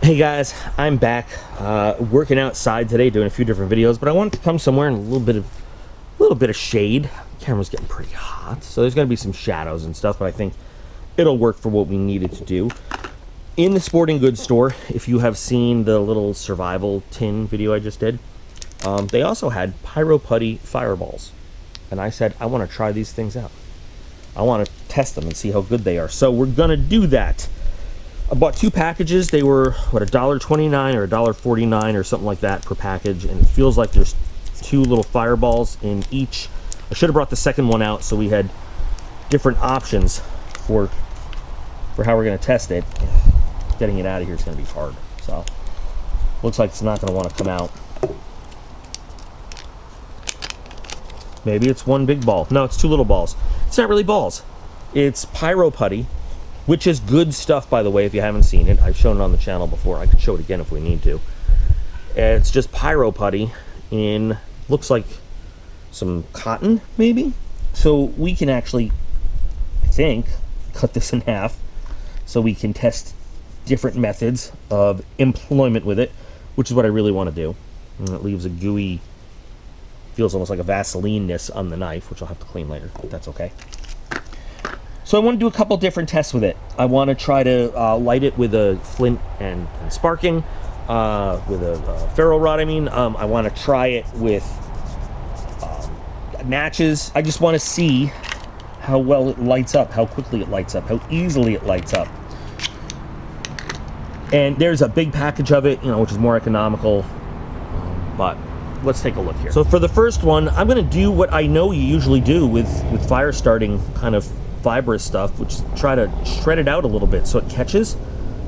Hey guys, I'm back working outside today, doing a few different videos, but I wanted to come somewhere in a little bit of shade. The camera's getting pretty hot, so there's going to be some shadows and stuff, but I think it'll work for what we needed to do. In the sporting goods store, if you have seen the little survival tin video I just did, they also had Pyro Putty fireballs, and I said I want to try these things out. I want to test them and see how good they are, so we're going to do that. I bought two packages. They were, what, $1.29 or $1.49 or something like that per package, and it feels like there's two little fireballs in each. I should have brought the second one out so we had different options for how we're going to test it. Getting it out of here is going to be hard, so looks like it's not going to want to come out. Maybe it's one big ball. No, it's two little balls. It's not really balls. It's Pyro Putty, which is good stuff, by the way, if you haven't seen it. I've shown it on the channel before. I could show it again if we need to. It's just Pyro Putty in, looks like some cotton, maybe? So we can actually, I think, cut this in half so we can test different methods of employment with it, which is what I really want to do. And it leaves a gooey, feels almost like a Vaseline-ness on the knife, which I'll have to clean later, but that's okay. So I want to do a couple different tests with it. I want to try to light it with a flint and sparking, with a ferro rod, I mean. I want to try it with matches. I just want to see how well it lights up, how quickly it lights up, how easily it lights up. And there's a big package of it, you know, which is more economical, but let's take a look here. So for the first one, I'm going to do what I know you usually do with fire starting kind of fibrous stuff, which is try to shred it out a little bit so it catches,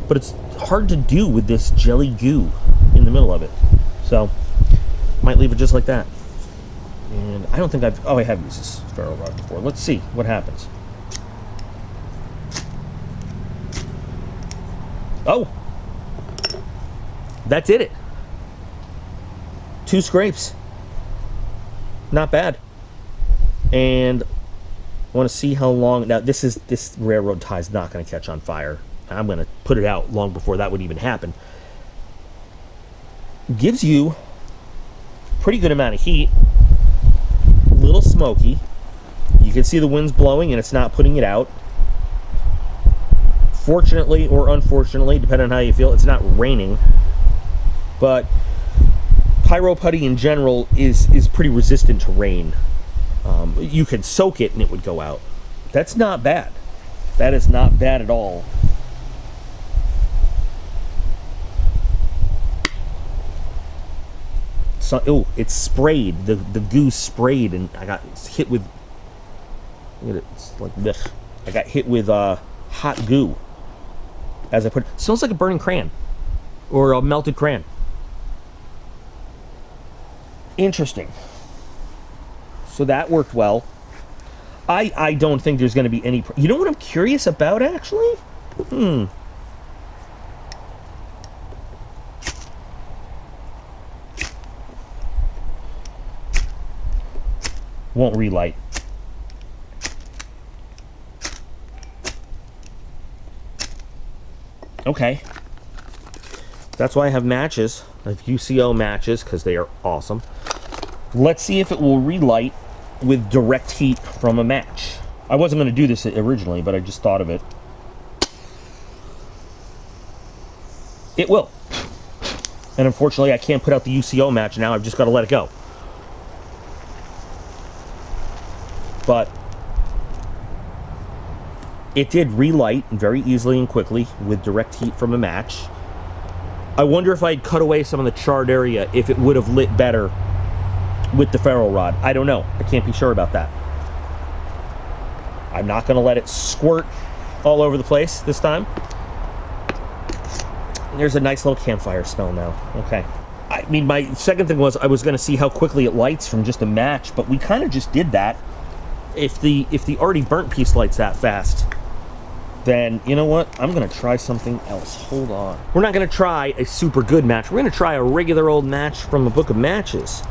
but it's hard to do with this jelly goo in the middle of it. So might leave it just like that. And I don't think I have used this ferro rod before. Let's see what happens. Oh, that did it. 2 scrapes. Not bad. And I want to see how long. Now this railroad tie is not going to catch on fire. I'm going to put it out long before that would even happen. Gives you a pretty good amount of heat. A little smoky. You can see the wind's blowing and it's not putting it out. Fortunately or unfortunately, depending on how you feel, it's not raining. But Pyro Putty in general is pretty resistant to rain. You could soak it and it would go out. That's not bad. That is not bad at all. So, oh, it's sprayed. The goo sprayed, and I got hit with. Look at it. It's like this. I got hit with hot goo. As I put it, smells like a burning crayon or a melted crayon. Interesting. So that worked well. I don't think there's going to be any... You know what I'm curious about, actually? Won't relight. Okay. That's why I have matches. I have UCO matches, because they are awesome. Let's see if it will relight with direct heat from a match. I wasn't going to do this originally, but I just thought of it. It will. And unfortunately, I can't put out the UCO match now. I've just got to let it go. But it did relight very easily and quickly with direct heat from a match. I wonder if I'd cut away some of the charred area, if it would have lit better with the ferro rod. I don't know. I can't be sure about that. I'm not going to let it squirt all over the place this time. There's a nice little campfire smell now. Okay. I mean, my second thing was I was going to see how quickly it lights from just a match, but we kind of just did that. If the already burnt piece lights that fast, then you know what? I'm going to try something else. Hold on. We're not going to try a super good match. We're going to try a regular old match from a book of matches.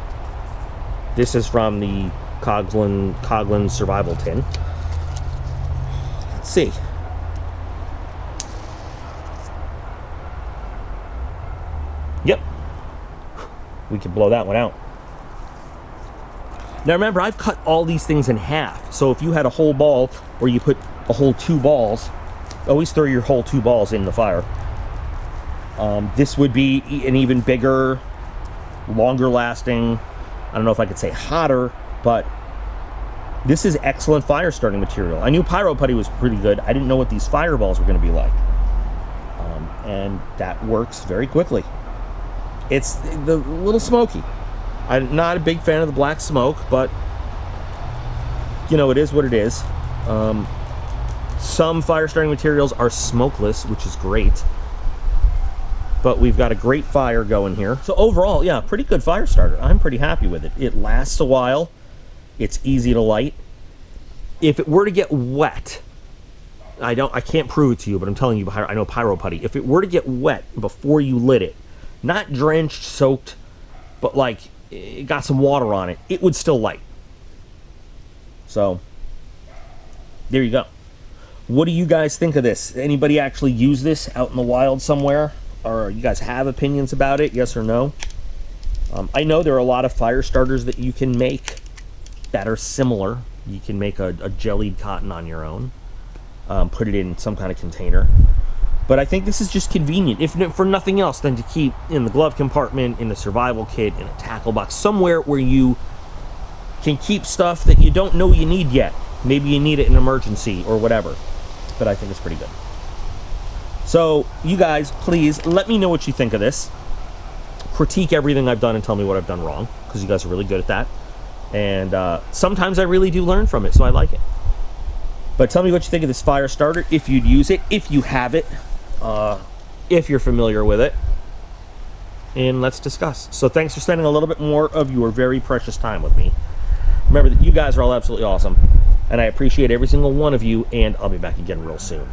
This is from the Coghlan Survival Tin. Let's see. Yep. We could blow that one out. Now remember, I've cut all these things in half. So if you had a whole ball, or you put a whole 2 balls, always throw your whole 2 balls in the fire. This would be an even bigger, longer lasting, I don't know if I could say hotter, but this is excellent fire starting material. I knew Pyro Putty was pretty good. I didn't know what these fireballs were going to be like. And that works very quickly. It's the little smoky. I'm not a big fan of the black smoke, but you know, it is what it is. Some fire starting materials are smokeless, which is great. But we've got a great fire going here. So overall, yeah, pretty good fire starter. I'm pretty happy with it. It lasts a while. It's easy to light. If it were to get wet, I can't prove it to you, but I'm telling you, I know Pyro Putty. If it were to get wet before you lit it, not drenched, soaked, but like it got some water on it, it would still light. So there you go. What do you guys think of this? Anybody actually use this out in the wild somewhere? Or you guys have opinions about it, yes or no? I know there are a lot of fire starters that you can make that are similar. You can make a jellied cotton on your own, put it in some kind of container. But I think this is just convenient, if for nothing else, than to keep in the glove compartment, in the survival kit, in a tackle box, somewhere where you can keep stuff that you don't know you need yet. Maybe you need it in an emergency or whatever. But I think it's pretty good. So, you guys, please let me know what you think of this. Critique everything I've done and tell me what I've done wrong, because you guys are really good at that. And sometimes I really do learn from it, so I like it. But tell me what you think of this fire starter, if you'd use it, if you have it, if you're familiar with it. And let's discuss. So thanks for spending a little bit more of your very precious time with me. Remember that you guys are all absolutely awesome, and I appreciate every single one of you, and I'll be back again real soon.